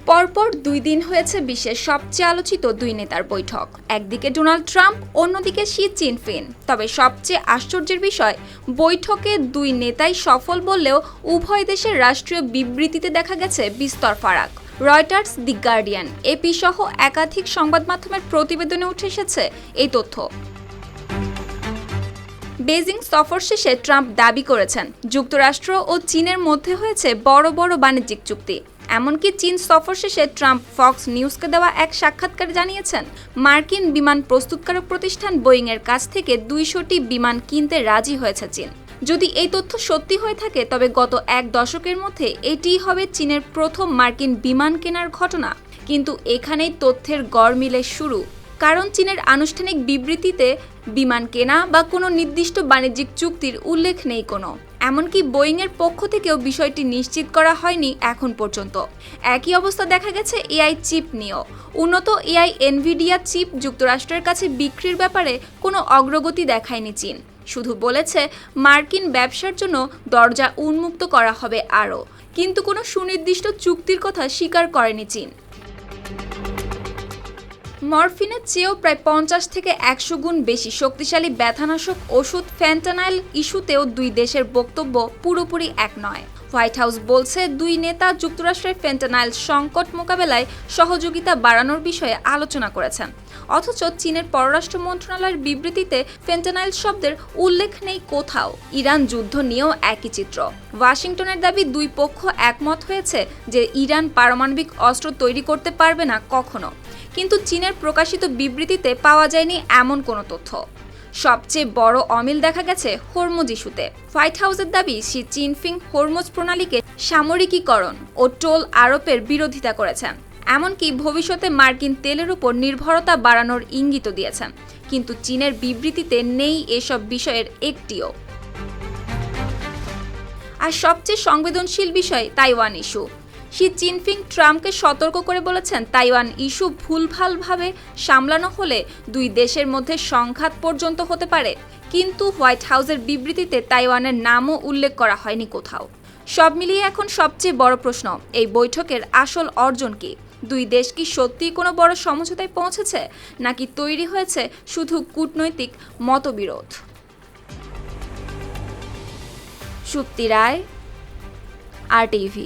পরপর 2 দিন হয়েছে বিশ্বের সবচেয়ে আলোচিত দুই নেতার বৈঠক। একদিকে ডোনাল্ড ট্রাম্প, অন্যদিকে শি জিনপিং। তবে সবচেয়ে আশ্চর্যের বিষয়, বৈঠকে দুই নেতাই সফল বললেও উভয় দেশের রাষ্ট্রীয় বিবৃতিতে দেখা গেছে বিস্তর ফারাক। রয়টার্স, দি গার্ডিয়ান, এপি সহ একাধিক সংবাদ মাধ্যমের প্রতিবেদনে উঠে এসেছে এই তথ্য। বেজিং সফর শেষে ট্রাম্প দাবি করেছেন, যুক্তরাষ্ট্র ও চীনের মধ্যে হয়েছে বড় বড় বাণিজ্যিক চুক্তি। এমনকি চীন সফর শেষে ট্রাম্প ফক্স নিউজকে দেওয়া এক সাক্ষাৎকারে জানিয়েছেন, মার্কিন বিমান প্রস্তুতকারক প্রতিষ্ঠান বোয়িংয়ের কাছ থেকে 200টি বিমান কিনতে রাজি হয়েছে চীন। যদি এই তথ্য সত্যি হয়ে থাকে, তবে গত এক দশকের মধ্যে এটিই হবে চীনের প্রথম মার্কিন বিমান কেনার ঘটনা। কিন্তু এখানেই তথ্যের গড়মিলের শুরু। কারণ চীনের আনুষ্ঠানিক বিবৃতিতে বিমান কেনা বা কোনো নির্দিষ্ট বাণিজ্যিক চুক্তির উল্লেখ নেই কোনো। এমনকি বোয়িংয়ের পক্ষ থেকেও বিষয়টি নিশ্চিত করা হয়নি এখন পর্যন্ত। একই অবস্থা দেখা গেছে এআই চিপ নিয়েও। উন্নত এআই এনভিডিয়া চিপ যুক্তরাষ্ট্রের কাছে বিক্রির ব্যাপারে কোনো অগ্রগতি দেখায়নি চীন। শুধু বলেছে মার্কিন ব্যবসার জন্য দরজা উন্মুক্ত করা হবে আরও, কিন্তু কোনো সুনির্দিষ্ট চুক্তির কথা স্বীকার করেনি চীন। মরফিনের চেয়েও প্রায় 50 থেকে 100 গুণ বেশি শক্তিশালী ব্যথানাশক ওষুধ ফেন্টানাইল ইস্যুতেও দুই দেশের বক্তব্য পুরোপুরি এক নয়। হোয়াইট হাউস বলছে, দুই নেতা যুক্তরাষ্ট্রের ফেন্টানাইল সংকট মোকাবেলায় সহযোগিতা বাড়ানোর বিষয়ে আলোচনা করেছেন। অথচ চীনের পররাষ্ট্র মন্ত্রণালয়ের বিবৃতিতে ফেন্টানাইল শব্দের উল্লেখ নেই কোথাও। ইরান যুদ্ধ নিয়েও একই চিত্র। ওয়াশিংটনের দাবি, দুই পক্ষ একমত হয়েছে যে ইরান পারমাণবিক অস্ত্র তৈরি করতে পারবে না কখনো। কিন্তু চীনের প্রকাশিত বিবৃতিতে পাওয়া যায়নি এমন কোনো তথ্য। সবচেয়ে বড় অমিল দেখা গেছে হরমুজ ইস্যুতে। হোয়াইট হাউসের দাবি, শি জিনপিং হরমুজ প্রণালীকে সামরিকীকরণ ও টোল আরোপের বিরোধিতা করেছেন। এমনকি ভবিষ্যতে মার্কিন তেলের উপর নির্ভরতা বাড়ানোর ইঙ্গিতও দিয়েছেন। কিন্তু চীনের বিবৃতিতে নেই এসব বিষয়ের একটিও। আর সবচেয়ে সংবেদনশীল বিষয় তাইওয়ান ইস্যু। শি জিনপিং ট্রাম্পকে সতর্ক করে বলেছেন, তাইওয়ান ইস্যু ভুলভালভাবে সামলানো হলে দুই দেশের মধ্যে সংঘাত পর্যন্ত হতে পারে। কিন্তু হোয়াইট হাউসের বিবৃতিতে তাইওয়ানের নামও উল্লেখ করা হয়নি কোথাও। সব মিলিয়ে এখন সবচেয়ে বড় প্রশ্ন, এই বৈঠকের আসল অর্জন কি? দুই দেশ কি সত্যিই কোনো বড় সমঝোতায় পৌঁছেছে, নাকি তৈরি হয়েছে শুধু কূটনৈতিক মতবিরোধ? সুপ্তি রায়, RTV।